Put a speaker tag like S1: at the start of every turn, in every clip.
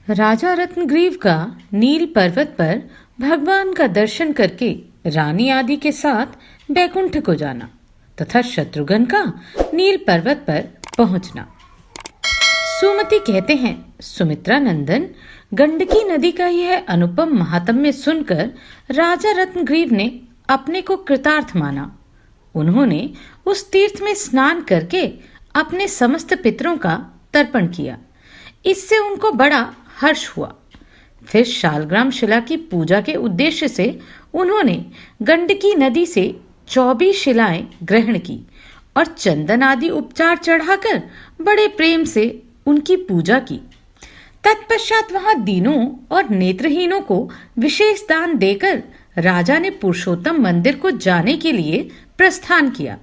S1: राजा रत्नग्रीव का नील पर्वत पर भगवान का दर्शन करके रानी आदि के साथ बैकुंठ को जाना तथा शत्रुघ्न का नील पर्वत पर पहुंचना। सुमति कहते हैं, सुमित्रा नंदन गंडकी नदी का यह अनुपम महात्म्य सुनकर राजा रत्नग्रीव ने अपने को कृतार्थ माना। उन्होंने उस तीर्थ में स्नान करके अपने समस्त पितरों का तर्पण किया। इससे उनको बड़ा हर्ष हुआ। फिर शालग्राम शिला की पूजा के उद्देश्य से उन्होंने गंडकी नदी से 24 शिलाएं ग्रहण की और चंदन आदि उपचार चढ़ाकर बड़े प्रेम से उनकी पूजा की। तत्पश्चात वहां दीनों और नेत्रहीनों को विशेष दान देकर राजा ने पुरुषोत्तम मंदिर को जाने के लिए प्रस्थान किया।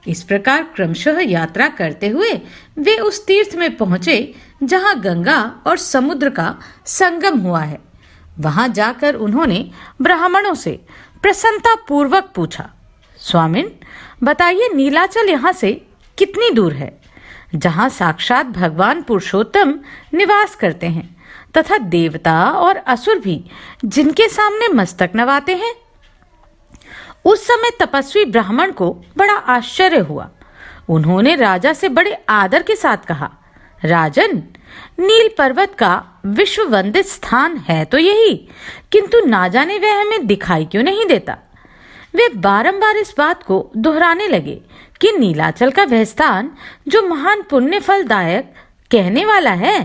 S1: इस प्रकार क्रमशः यात्रा करते हुए वे उस तीर्थ में पहुंचे जहां गंगा और समुद्र का संगम हुआ है। वहां जाकर उन्होंने ब्राह्मणों से प्रसन्नता पूर्वक पूछा, स्वामिन बताइए नीलाचल यहाँ से कितनी दूर है, जहां साक्षात भगवान पुरुषोत्तम निवास करते हैं तथा देवता और असुर भी जिनके सामने मस्तक नवाते हैं। उस समय तपस्वी ब्राह्मण को बड़ा आश्चर्य हुआ। उन्होंने राजा से बड़े आदर के साथ कहा, राजन नील पर्वत का विश्व वंदित स्थान है तो यही, किंतु ना जाने वह हमें दिखाई क्यों नहीं देता। वे बारंबार इस बात को दोहराने लगे कि नीलाचल का वह स्थान जो महान पुण्य फलदायक कहने वाला है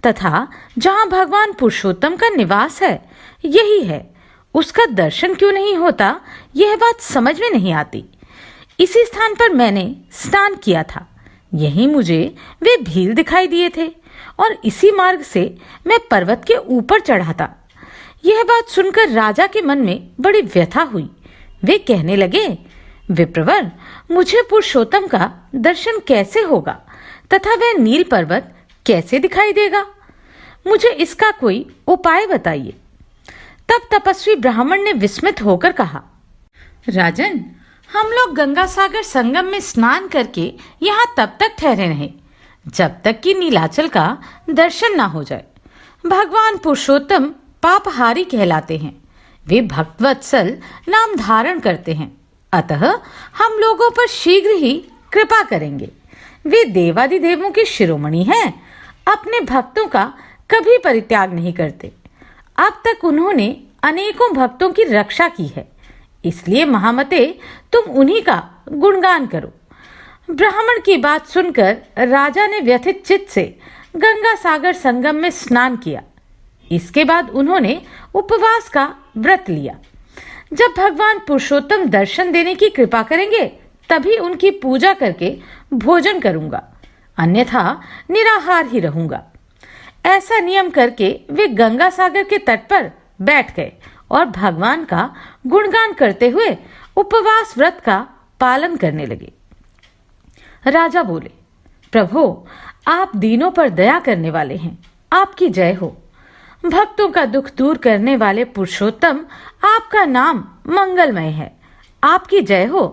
S1: तथा जहां भगवान पुरुषोत्तम का निवास है यही है, उसका दर्शन क्यों नहीं होता, यह बात समझ में नहीं आती। इसी स्थान पर मैंने स्नान किया था, यहीं मुझे वे भील दिखाई दिए थे और इसी मार्ग से मैं पर्वत के ऊपर चढ़ा था। यह बात सुनकर राजा के मन में बड़ी व्यथा हुई। वे कहने लगे, विप्रवर मुझे पुरुषोत्तम का दर्शन कैसे होगा तथा वह नील पर्वत कैसे दिखाई देगा, मुझे इसका कोई उपाय बताइए। तब तपस्वी ब्राह्मण ने विस्मित होकर कहा, राजन हम लोग गंगा सागर संगम में स्नान करके यहाँ तब तक ठहरे रहे जब तक कि नीलाचल का दर्शन ना हो जाए। भगवान पुरुषोत्तम पापहारी कहलाते हैं, वे भक्तवत्सल नाम धारण करते हैं, अतः हम लोगों पर शीघ्र ही कृपा करेंगे। वे देवादिदेवों के शिरोमणि हैं, अपने भक्तों का कभी परित्याग नहीं करते। अब तक उन्होंने अनेकों भक्तों की रक्षा की है, इसलिए महामते तुम उन्हीं का गुणगान करो। ब्राह्मण की बात सुनकर राजा ने व्यथित चित्त से गंगा सागर संगम में स्नान किया। इसके बाद उन्होंने उपवास का व्रत लिया। जब भगवान पुरुषोत्तम दर्शन देने की कृपा करेंगे तभी उनकी पूजा करके भोजन करूंगा, अन्यथा निराहार ही रहूंगा। ऐसा नियम करके वे गंगा सागर के तट पर बैठ गए और भगवान का गुणगान करते हुए उपवास व्रत का पालन करने लगे। राजा बोले, प्रभु आप दीनों पर दया करने वाले हैं, आपकी जय हो। भक्तों का दुख दूर करने वाले पुरुषोत्तम आपका नाम मंगलमय है, आपकी जय हो।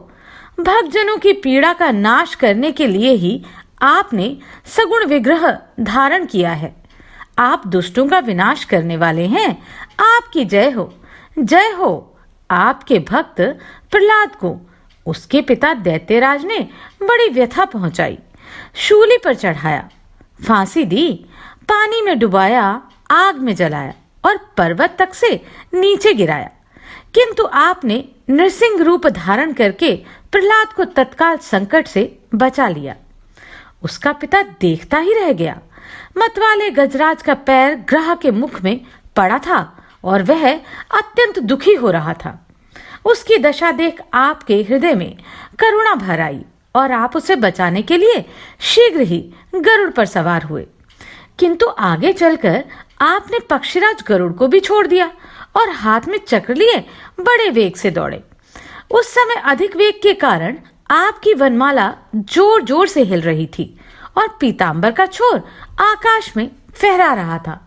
S1: भक्तजनों की पीड़ा का नाश करने के लिए ही आपने सगुण विग्रह धारण किया है। आप दुष्टों का विनाश करने वाले हैं, आपकी जय हो, जय हो। आपके भक्त प्रहलाद को उसके पिता दैत्यराज ने बड़ी व्यथा पहुंचाई, शूली पर चढ़ाया, फांसी दी, पानी में डुबाया, आग में जलाया और पर्वत तक से नीचे गिराया, किंतु आपने नृसिंह रूप धारण करके प्रहलाद को तत्काल संकट से बचा लिया। उसका पिता देखता ही रह गया। मतवाले गजराज का पैर ग्रह के मुख में पड़ा था और वह अत्यंत दुखी हो रहा था। उसकी दशा देख आपके हृदय में करुणा भर आई और आप उसे बचाने के लिए शीघ्र ही गरुड़ पर सवार हुए, किंतु आगे चलकर आपने पक्षीराज गरुड़ को भी छोड़ दिया और हाथ में चक्र लिए बड़े वेग से दौड़े। उस समय अधिक वेग के कारण आपकी वनमाला जोर जोर से हिल रही थी और पीतांबर का छोर आकाश में फहरा रहा था।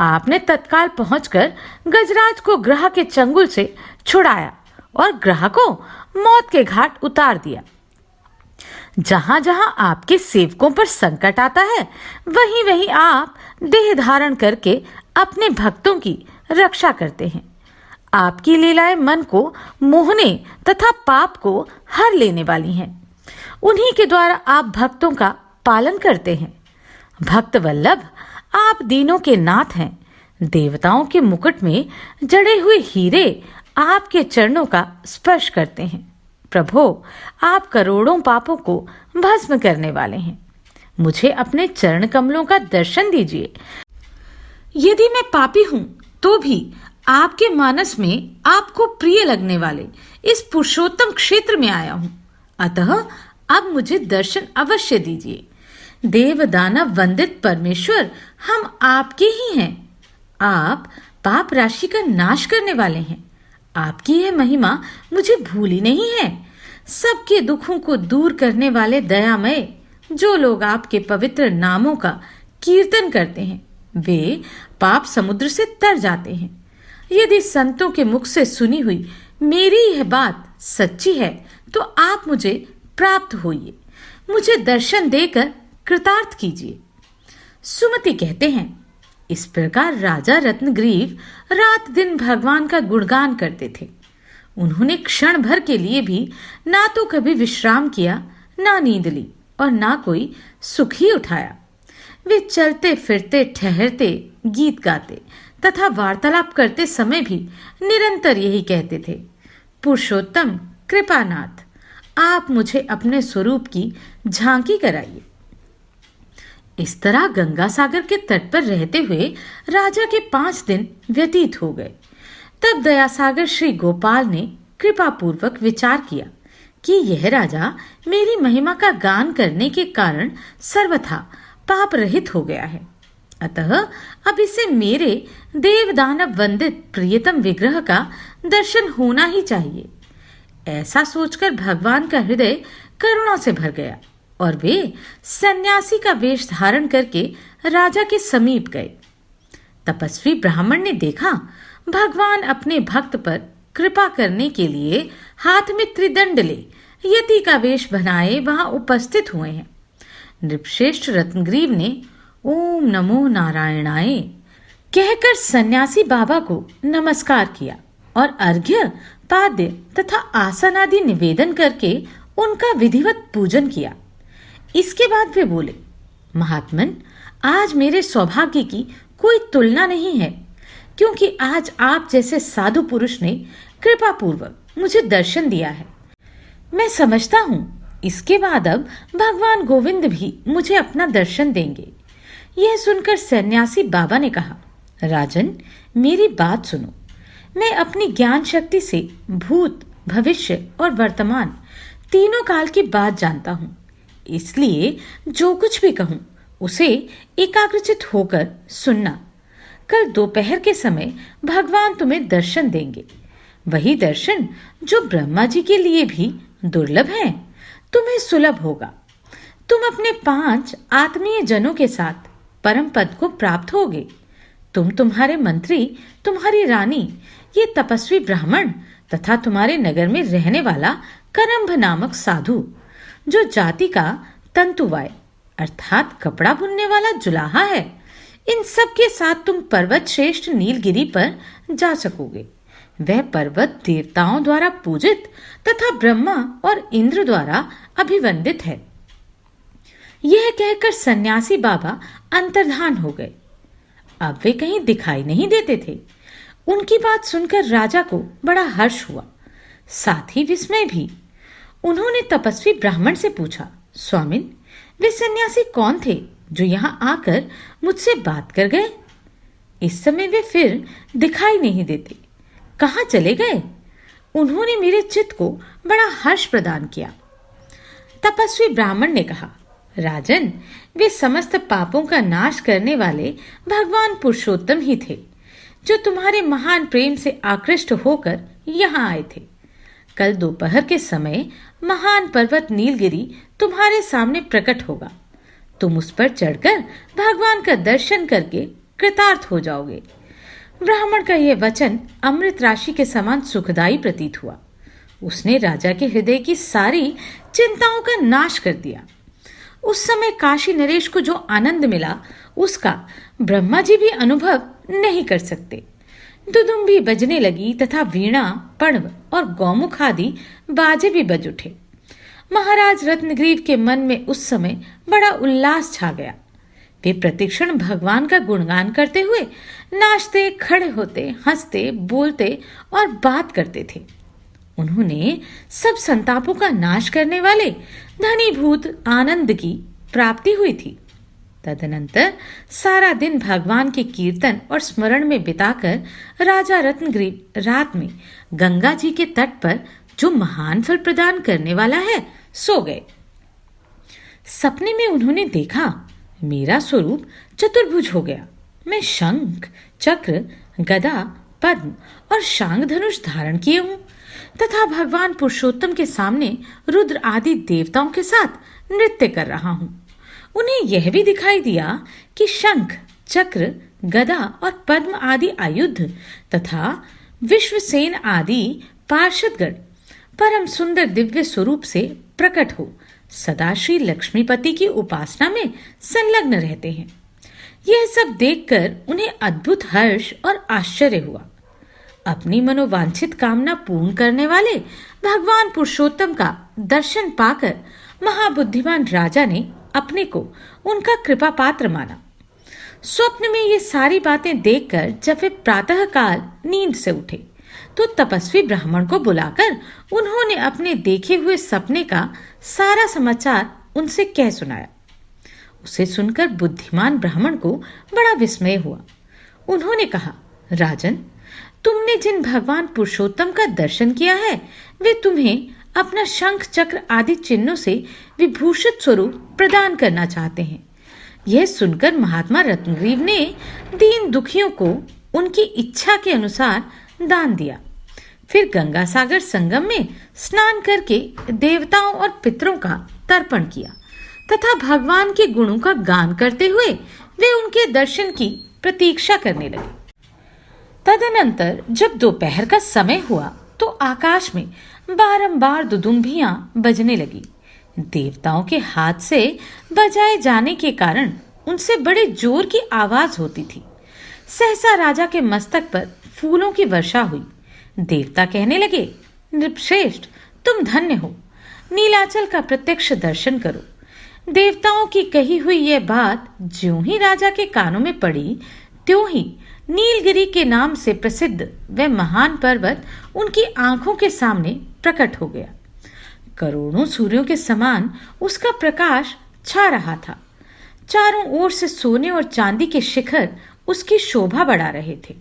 S1: आपने तत्काल पहुंचकर गजराज को ग्रह के चंगुल से छुड़ाया और ग्रह को मौत के घाट उतार दिया। जहां जहां आपके सेवकों पर संकट आता है, वहीं वहीं आप देह धारण करके अपने भक्तों की रक्षा करते हैं। आपकी लीलाएं मन को मोहने तथा पाप को हर लेने वाली हैं। उन्हीं के द्वारा आप भक्तों का पालन करते हैं। भक्त वल्लभ, आप दीनों के नाथ हैं। देवताओं के मुकुट में जड़े हुए हीरे आपके चरणों का स्पर्श करते हैं। प्रभो, आप करोड़ों पापों को भस्म करने वाले हैं। मुझे अपने चरण कमलों का दर्शन दीजिए। यदि मैं पापी हूं तो भी आपके मानस में आपको प्रिय लगने वाले इस पुरुषोत्तम क्षेत्र में आया हूं। अतः अब मुझे दर्शन अवश्य दीजिए। देव दानव वंदित परमेश्वर, हम आपके ही हैं। आप पाप राशि का नाश करने वाले हैं। आपकी यह महिमा मुझे भूली नहीं है। सबके दुखों को दूर करने वाले दयामय, जो लोग आपके पवित्र नामों का कीर्तन करते हैं, वे पाप समुद्र से तर जाते हैं। यदि संतों के मुख से सुनी हुई मेरी यह बात सच्ची है तो आप मुझे प्राप्त होइए। मुझे दर्शन देकर कृतार्थ कीजिए। सुमति कहते हैं, इस प्रकार राजा रत्नग्रीव रात दिन भगवान का गुणगान करते थे। उन्होंने क्षण भर के लिए भी ना तो कभी विश्राम किया, ना नींद ली और ना कोई सुख ही उठाया। वे चलते फिरते, ठहरते, गीत गाते तथा वार्तालाप करते समय भी निरंतर यही कहते थे, पुरुषोत्तम कृपानाथ, आप मुझे अपने स्वरूप की झांकी कराइए। इस तरह गंगा सागर के तट पर रहते हुए राजा के 5 दिन व्यतीत हो गए। तब दयासागर श्री गोपाल ने कृपा पूर्वक विचार किया कि यह राजा मेरी महिमा का गान करने के कारण सर्वथा पाप रहित हो गया है। अतः अब इसे मेरे देव दानव वंदित प्रियतम विग्रह का दर्शन होना ही चाहिए। ऐसा सोचकर भगवान का हृदय करुणा से भर गया और वे सन्यासी का वेश धारण करके राजा के समीप गए। तपस्वी ब्राह्मण ने देखा भगवान अपने भक्त पर कृपा करने के लिए हाथ में त्रिदंड ले यति का वेश बनाए वहां उपस्थित हुए हैं। नृपश्रेष्ठ रत्नग्रीव ने ओम नमो नारायणाय कहकर सन्यासी बाबा को नमस्कार किया और अर्घ्य, पाद्य तथा आसन आदि निवेदन करके उनका विधिवत पूजन किया। इसके बाद वे बोले, महात्मन, आज मेरे सौभाग्य की कोई तुलना नहीं है, क्योंकि आज आप जैसे साधु पुरुष ने कृपा पूर्वक मुझे दर्शन दिया है। मैं समझता हूँ इसके बाद अब भगवान गोविंद भी मुझे अपना दर्शन देंगे। यह सुनकर सन्यासी बाबा ने कहा, राजन, मेरी बात सुनो। मैं अपनी ज्ञान शक्ति से भूत, भविष्य और वर्तमान तीनों काल की बात जानता हूँ। इसलिए जो कुछ भी कहूँ उसे एकाग्रचित होकर सुनना। कल दोपहर के समय भगवान तुम्हें दर्शन देंगे। वही दर्शन जो ब्रह्मा जी के लिए भी दुर्लभ है, तुम्हें सुलभ होगा। तुम अपने 5 आत्मीय जनों के साथ परम पद को प्राप्त होगे। तुम, तुम्हारे मंत्री, तुम्हारी रानी, ये तपस्वी ब्राह्मण तथा तुम्हारे नगर में रहने वाला करम्भ नामक साधु, जो जाति का तंतुवाय अर्थात कपड़ा बुनने वाला जुलाहा है, इन सब के साथ तुम पर्वत श्रेष्ठ नीलगिरी पर जा सकोगे। वह पर्वत देवताओं द्वारा पूजित तथा ब्रह्मा और इंद्र द्वारा अभिवंदित है। यह कहकर सन्यासी बाबा अंतर्धान हो गए। अब वे कहीं दिखाई नहीं देते थे। उनकी बात सुनकर राजा को बड़ा हर्ष हुआ, साथ ही विस्मय भी। उन्होंने तपस्वी ब्राह्मण से पूछा, स्वामिन, वे सन्यासी कौन थे जो यहाँ आकर मुझसे बात कर गए? इस समय वे फिर दिखाई नहीं देते, कहाँ चले गए? उन्होंने मेरे चित्त को बड़ा हर्ष प्रदान किया। तपस्वी ब्राह्मण ने कहा, राजन, वे समस्त पापों का नाश करने वाले भगवान पुरुषोत्तम ही थे, जो तुम्हारे महान प्रेम से आकृष्ट होकर यहाँ आए थे। कल दोपहर के समय महान पर्वत नीलगिरी तुम्हारे सामने प्रकट होगा। तुम उस पर चढ़कर भगवान का दर्शन करके कृतार्थ हो जाओगे। ब्राह्मण का यह वचन अमृत राशि के समान सुखदायी प्रतीत हुआ। उसने राजा के हृदय की सारी चिंताओं का नाश कर दिया। उस समय काशी नरेश को जो आनंद मिला उसका ब्रह्मा जी भी अनुभव नहीं कर सकते। दुदुम्बी बजने लगी तथा वीणा, पणव और गौमुख आदि बाजे भी बज उठे। महाराज रत्नग्रीव के मन में उस समय बड़ा उल्लास छा गया। वे प्रतिक्षण भगवान का गुणगान करते हुए नाचते, खड़े होते, हंसते, बोलते और बात करते थे। उन्होंने सब संतापों का नाश करने वाले धनीभूत आनंद की प्राप्ति हुई थी। तदनंतर सारा दिन भगवान के कीर्तन और स्मरण में बिताकर राजा रत्नग्रीव रात में गंगा जी के तट पर, जो महान फल प्रदान करने वाला है, सो गए। सपने में उन्होंने देखा मेरा स्वरूप चतुर्भुज हो गया। मैं शंख, चक्र, गदा, पद्म और शांग धनुष धारण किए हूं तथा भगवान पुरुषोत्तम के सामने रुद्र आदि देवताओं के साथ नृत्य कर रहा हूं। उन्हें यह भी दिखाई दिया कि शंख, चक्र, गदा और पद्म आदि आयुध तथा विश्वसेन आदि पार्षदगण परम सुंदर दिव्य स्वरूप से प्रकट हो सदा श्री लक्ष्मीपति की उपासना में संलग्न रहते हैं। यह सब देखकर उन्हें अद्भुत हर्ष और आश्चर्य हुआ। अपनी मनोवांछित कामना पूर्ण करने वाले भगवान पुरुषोत्तम का दर्शन पाकर महाबुद्धिमान राजा ने अपने को उनका कृपा पात्र माना। स्वप्न में ये सारी बातें देखकर जब वे प्रातः काल नींद से उठे तो तपस्वी ब्राह्मण को बुलाकर उन्होंने अपने देखे हुए सपने का सारा समाचार उनसे कह सुनाया। उसे सुनकर बुद्धिमान ब्राह्मण को बड़ा विस्मय हुआ। उन्होंने कहा, राजन, तुमने जिन भगवान पुरुषोत्तम का दर्शन किया है वे तुम्हें अपना शंख, चक्र आदि चिन्हों से विभूषित स्वरूप प्रदान करना चाहते हैं। यह सुनकर महात्मा रत्नग्रीव ने दीन दुखियों को उनकी इच्छा के अनुसार दान दिया। फिर गंगा सागर संगम में स्नान करके देवताओं और पितरों का तर्पण किया तथा भगवान के गुणों का गान करते हुए वे उनके दर्शन की प्रतीक्षा करने लगे। तदनंतर जब दोपहर का समय हुआ तो आकाश में बारंबार दुदुम्बियां बजने लगी। देवताओं के हाथ से बजाए जाने के कारण उनसे बड़े जोर की आवाज होती थी। सहसा राजा के मस्तक पर फूलों की वर्षा हुई। देवता कहने लगे, नृपश्रेष्ठ, तुम धन्य हो, नीलाचल का प्रत्यक्ष दर्शन करो। देवताओं की कही हुई यह बात ज्यों ही राजा के कानों में पड़ी त्यों ही नीलगिरी के नाम से प्रसिद्ध वह महान पर्वत उनकी आंखों के सामने प्रकट हो गया। करोड़ों सूर्यों के समान उसका प्रकाश छा रहा था। चारों ओर से सोने और चांदी के शिखर उसकी शोभा बढ़ा रहे थे।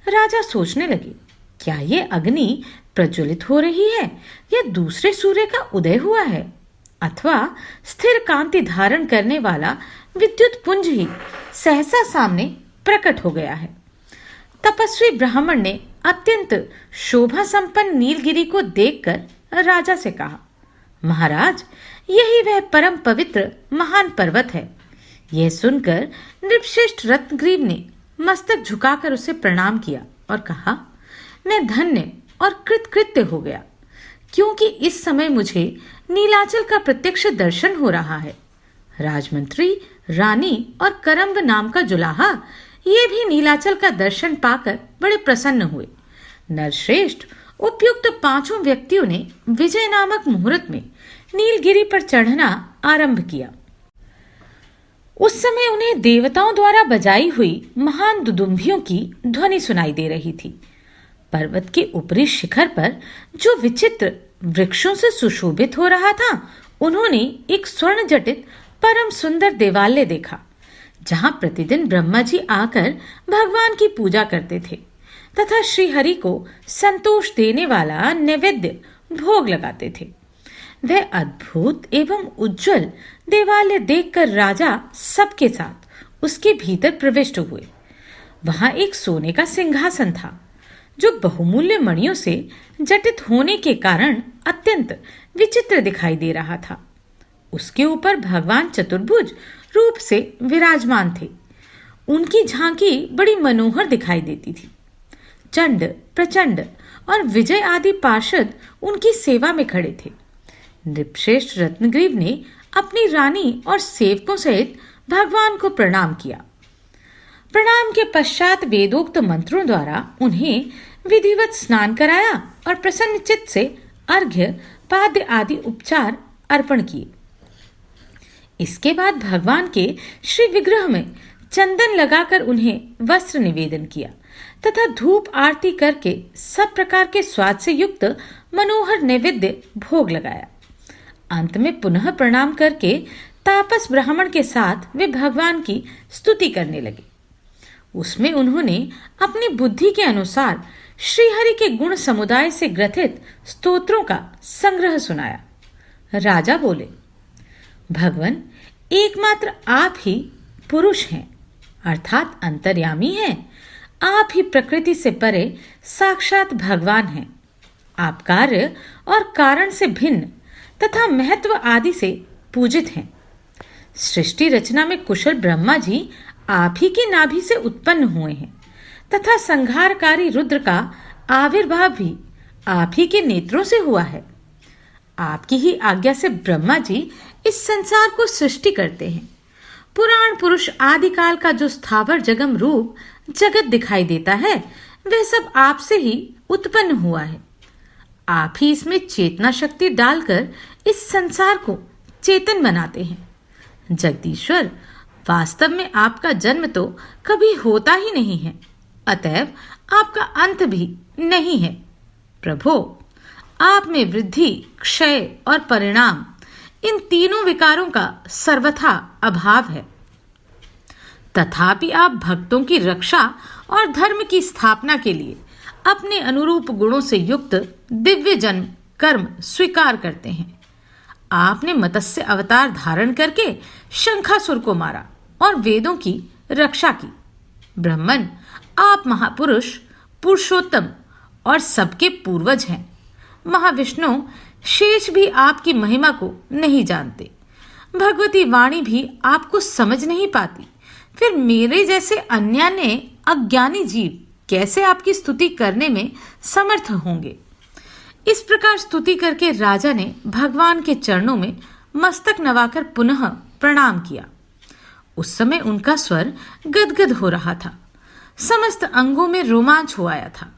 S1: राजा सोचने लगे, क्या ये अग्नि प्रज्वलित हो रही है या दूसरे सूर्य का उदय हुआ है, अथवा स्थिर कांति धारण करने वाला विद्युत पुंज ही सहसा सामने प्रकट हो गया है। तपस्वी ब्राह्मण ने अत्यंत शोभा संपन्न नीलगिरी को देखकर राजा से कहा, महाराज, यही वह परम पवित्र महान पर्वत है। यह सुनकर नृपश्रेष्ठ रत्नग्रीव ने मस्तक झुकाकर उसे प्रणाम किया और कहा, मैं धन्य और कृतकृत्य हो गया, क्योंकि इस समय मुझे नीलाचल का प्रत्यक्ष दर्शन हो रहा है। राजमंत्री, रानी और करम्ब नाम का जुलाहा ये भी नीलाचल का दर्शन पाकर बड़े प्रसन्न हुए। नरश्रेष्ठ, उपयुक्त पांचों व्यक्तियों ने विजय नामक मुहूर्त में नीलगिरी पर चढ़ना आरंभ किया। उस समय उन्हें देवताओं द्वारा बजाई हुई महान दुदुम्बियों की ध्वनि सुनाई दे रही थी। पर्वत के ऊपरी शिखर पर जो विचित्र वृक्षों से सुशोभित हो रहा था, उन्होंने एक स्वर्ण जटित परम सुंदर देवालय देखा, जहां प्रतिदिन ब्रह्मा जी आकर भगवान की पूजा करते थे तथा श्री हरि को संतोष देने वाला नैवेद्य भोग लगाते थे। वह अद्भुत एवं उज्जवल देवालय देखकर राजा सबके साथ उसके भीतर प्रविष्ट हुए। वहां एक सोने का सिंहासन था, जो बहुमूल्य मणियों से जटित होने के कारण अत्यंत विचित्र दिखाई दे रहा था। उसके ऊपर भगवान चतुर्भुज रूप से विराजमान थे। उनकी झांकी बड़ी मनोहर दिखाई देती थी। चंड, प्रचंड और विजय आदि पार्षद उनकी सेवा में खड़े थे। नृपश्रेष्ठ रत्नग्रीव ने अपनी रानी और सेवकों सहित भगवान को प्रणाम किया। प्रणाम के पश्चात वेदोक्त मंत्रों द्वारा उन्हें विधिवत स्नान कराया और प्रसन्न चित्त से अर्घ्य, पाद्य आदि उपचार अर्पण किए। इसके बाद भगवान के श्री विग्रह में चंदन लगाकर उन्हें वस्त्र निवेदन किया तथा धूप आरती करके सब प्रकार के स्वाद से युक्त मनोहर नैवेद्य भोग लगाया। अंत में पुनः प्रणाम करके तापस ब्राह्मण के साथ वे भगवान की स्तुति करने लगे। उसमें उन्होंने अपनी बुद्धि के अनुसार श्रीहरि के गुण समुदाय से ग्रथित स्तोत्रों का संग्रह सुनाया। राजा बोले, भगवान, एकमात्र आप ही पुरुष हैं, अर्थात अंतर्यामी हैं। आप ही प्रकृति से परे साक्षात भगवान हैं। आप कार्य और कारण से भिन्न तथा महत्व आदि से पूजित हैं। सृष्टि रचना में कुशल ब्रह्मा जी आप ही की नाभि से उत्पन्न हुए हैं तथा संहारकारी रुद्र का आविर्भाव भी आप ही के नेत्रों से हुआ है। आपकी ही आज्ञा से ब्रह्मा जी इस संसार को सृष्टि करते हैं। पुराण पुरुष आदिकाल का जो स्थावर जगम रूप जगत दिखाई देता है, वह सब आपसे ही उत्पन्न हुआ है। आप ही इसमें चेतना शक्ति डालकर इस संसार को चेतन बनाते हैं। जगदीश्वर, वास्तव में आपका जन्म तो कभी होता ही नहीं है, अतएव आपका अंत भी नहीं है। प्रभो, आप में वृद्धि, क्षय और परिणाम, इन तीनों विकारों का सर्वथा अभाव है। तथापि आप भक्तों की रक्षा और धर्म की स्थापना के लिए अपने अनुरूप गुणों से युक्त दिव्य जन्म कर्म स्वीकार करते हैं। आपने मत्स्य अवतार धारण करके शंखासुर को मारा और वेदों की रक्षा की। ब्रह्मन, आप महापुरुष, पुरुषोत्तम और सबके पूर्वज हैं। महाविष्णु शेष भी आपकी महिमा को नहीं जानते। भगवती वाणी भी आपको समझ नहीं पाती। फिर मेरे जैसे अन्यान्य अज्ञानी जीव कैसे आपकी स्तुति करने में समर्थ होंगे। इस प्रकार स्तुति करके राजा ने भगवान के चरणों में मस्तक नवाकर पुनः प्रणाम किया। उस समय उनका स्वर गदगद हो रहा था, समस्त अंगों में रोमांच हो आया था।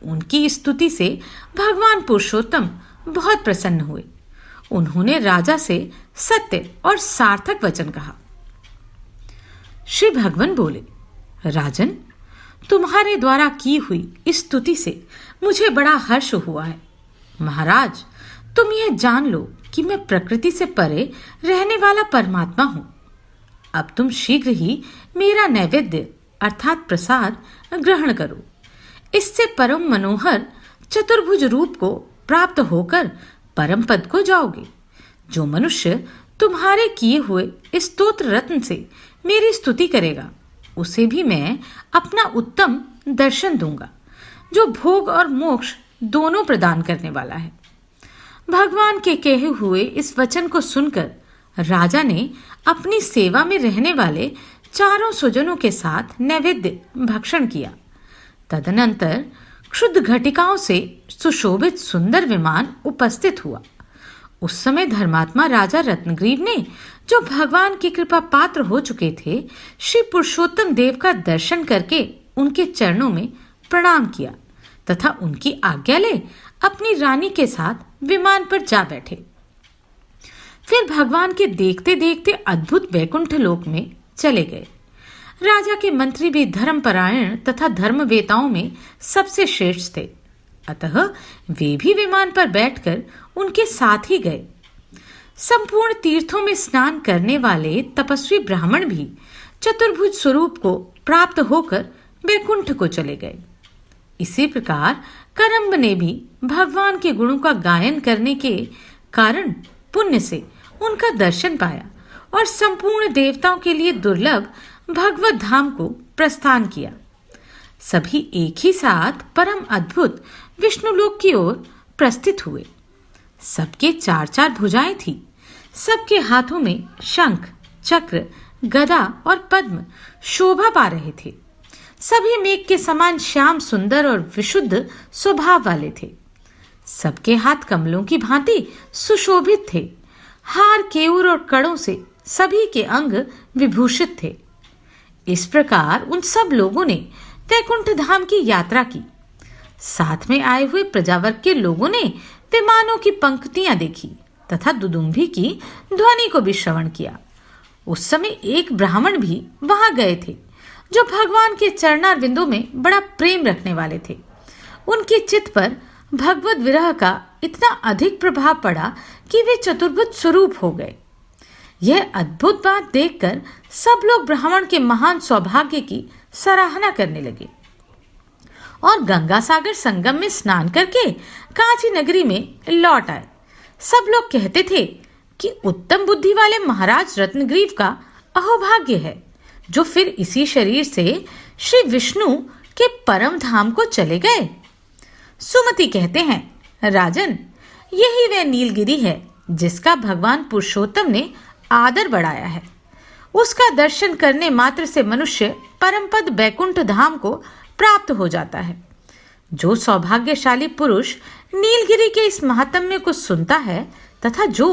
S1: उनकी स्तुति से भगवान पुरुषोत्तम बहुत प्रसन्न हुए। उन्होंने राजा से सत्य और सार्थक वचन कहा। श्री भगवान बोले, राजन, तुम्हारे द्वारा की हुई इस स्तुति से मुझे बड़ा हर्ष हुआ है। महाराज, तुम यह जान लो कि मैं प्रकृति से परे रहने वाला परमात्मा हूं। अब तुम शीघ्र ही मेरा नैवेद्य अर्थात प्रसाद ग्रहण करो। इससे परम मनोहर चतुर्भुज रूप को प्राप्त होकर परम पद को जाओगे। जो मनुष्य तुम्हारे किए हुए इस स्तोत्र रत्न से मेरी स्तुति करेगा, उसे भी मैं अपना उत्तम दर्शन दूंगा, जो भोग और मोक्ष दोनों प्रदान करने वाला है। भगवान के कहे हुए इस वचन को सुनकर राजा ने अपनी सेवा में रहने वाले चारों सुजनों के साथ नैवेद्य भक्षण किया। तदनंतर क्षुद्र घटिकाओं से सुशोभित सुंदर विमान उपस्थित हुआ। उस समय धर्मात्मा राजा रत्नग्रीव ने, जो भगवान की कृपा पात्र हो चुके थे, श्री पुरुषोत्तम देव का दर्शन करके उनके चरणों में प्रणाम किया तथा उनकी आज्ञा ले अपनी रानी के साथ विमान पर जा बैठे। फिर भगवान के देखते देखते अद्भुत वैकुंठ लोक में चले गए। राजा के मंत्री भी धर्मपरायण तथा धर्मवेताओं में सबसे श्रेष्ठ थे, अतः वे भी विमान पर बैठकर उनके साथ ही गए। संपूर्ण तीर्थों में स्नान करने वाले तपस्वी ब्राह्मण भी चतुर्भुज स्वरूप को प्राप्त होकर वैकुंठ को चले गए। इसी प्रकार करम्ब ने भी भगवान के गुणों का गायन करने के कारण पुण्य से उनका दर्शन पाया और संपूर्ण देवताओं के लिए दुर्लभ भगवत धाम को प्रस्थान किया। सभी एक ही साथ परम अद्भुत विष्णुलोक की ओर प्रस्थित हुए। सबके चार चार भुजाएं थी। सबके हाथों में शंख, चक्र, गदा और पद्म शोभा पा रहे थे। सभी मेघ के समान श्याम सुंदर और विशुद्ध स्वभाव वाले थे। सबके हाथ कमलों की भांति सुशोभित थे। हार, केयूर और कड़ों से सभी के अंग विभूषित थे। इस प्रकार उन सब लोगों ने वैकुंठ धाम की यात्रा की। साथ में आए हुए प्रजावर्ग के लोगों ने विमानों की पंक्तियां देखी तथा दुदुम्भी की ध्वनि को भी श्रवण किया। उस समय एक ब्राह्मण भी वहां गए थे जो भगवान के चरणारविंदों में बड़ा प्रेम रखने वाले थे। उनके चित्त पर भगवद विरह का इतना अधिक प्रभाव पड़ा कि वे चतुर्भुज स्वरूप हो गए। यह अद्भुत बात देखकर सब लोग ब्राह्मण के महान सौभाग्य की सराहना करने लगे और गंगा सागर संगम में स्नान करके कांची नगरी में लौट आए। सब लोग कहते थे कि उत्तम बुद्धि वाले महाराज रत्नग्रीव का अहोभाग्य है जो फिर इसी शरीर से श्री विष्णु के परम धाम को चले गए। सुमति कहते हैं, राजन, यही वह नीलगिरी है जिसका भगवान पुरुषोत्तम ने आदर बढ़ाया है। उसका दर्शन करने मात्र से मनुष्य परमपद बैकुंठ धाम को प्राप्त हो जाता है। जो सौभाग्यशाली पुरुष नीलगिरी के इस महात्म्य को सुनता है तथा जो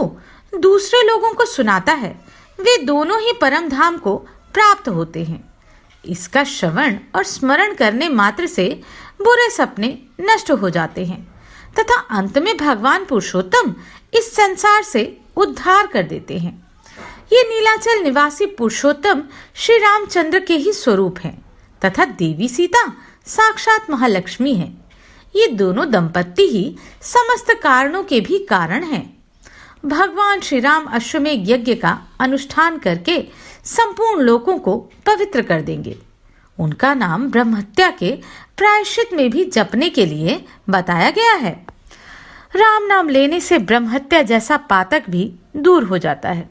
S1: दूसरे लोगों को सुनाता है, वे दोनों ही परम धाम को प्राप्त होते हैं। इसका श्रवण और स्मरण करने मात्र से बुरे सपने नष्ट हो जाते हैं तथा अंत में भगवान पुरुषोत्तम इस संसार से उद्धार कर देते हैं। ये नीलाचल निवासी पुरुषोत्तम श्री रामचंद्र के ही स्वरूप हैं तथा देवी सीता साक्षात महालक्ष्मी हैं। ये दोनों दंपत्ति ही समस्त कारणों के भी कारण हैं। भगवान श्री राम अश्वमेध यज्ञ का अनुष्ठान करके संपूर्ण लोकों को पवित्र कर देंगे। उनका नाम ब्रह्महत्या के प्रायश्चित में भी जपने के लिए बताया गया है। राम नाम लेने से ब्रह्महत्या जैसा पातक भी दूर हो जाता है।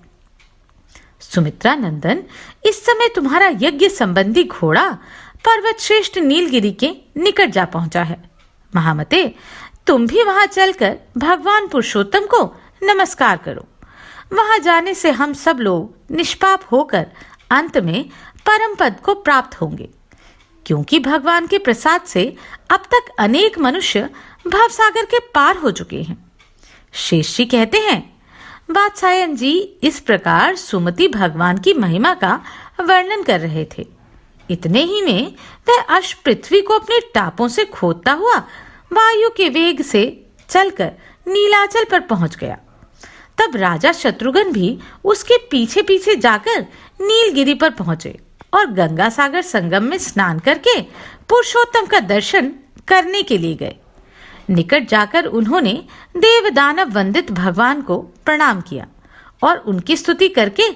S1: सुमित्रा नंदन, इस समय तुम्हारा यज्ञ संबंधी घोड़ा पर्वत श्रेष्ठ नीलगिरी के निकट जा पहुंचा है। महामते, तुम भी वहां चलकर भगवान पुरुषोत्तम को नमस्कार करो। वहां जाने से हम सब लोग निष्पाप होकर अंत में परम पद को प्राप्त होंगे, क्योंकि भगवान के प्रसाद से अब तक अनेक मनुष्य भवसागर के पार हो चुके हैं। शेष जी कहते हैं, वात्सायन जी इस प्रकार सुमति भगवान की महिमा का वर्णन कर रहे थे। इतने ही में वह अश्व पृथ्वी को अपने टापों से खोदता हुआ वायु के वेग से चलकर नीलाचल पर पहुंच गया। तब राजा शत्रुघ्न भी उसके पीछे पीछे जाकर नीलगिरी पर पहुंचे और गंगा सागर संगम में स्नान करके पुरुषोत्तम का दर्शन करने के लिए गए। निकट जाकर उन्होंने देव दानव वंदित भगवान को प्रणाम किया और उनकी स्तुति करके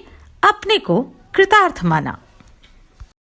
S1: अपने को कृतार्थ माना।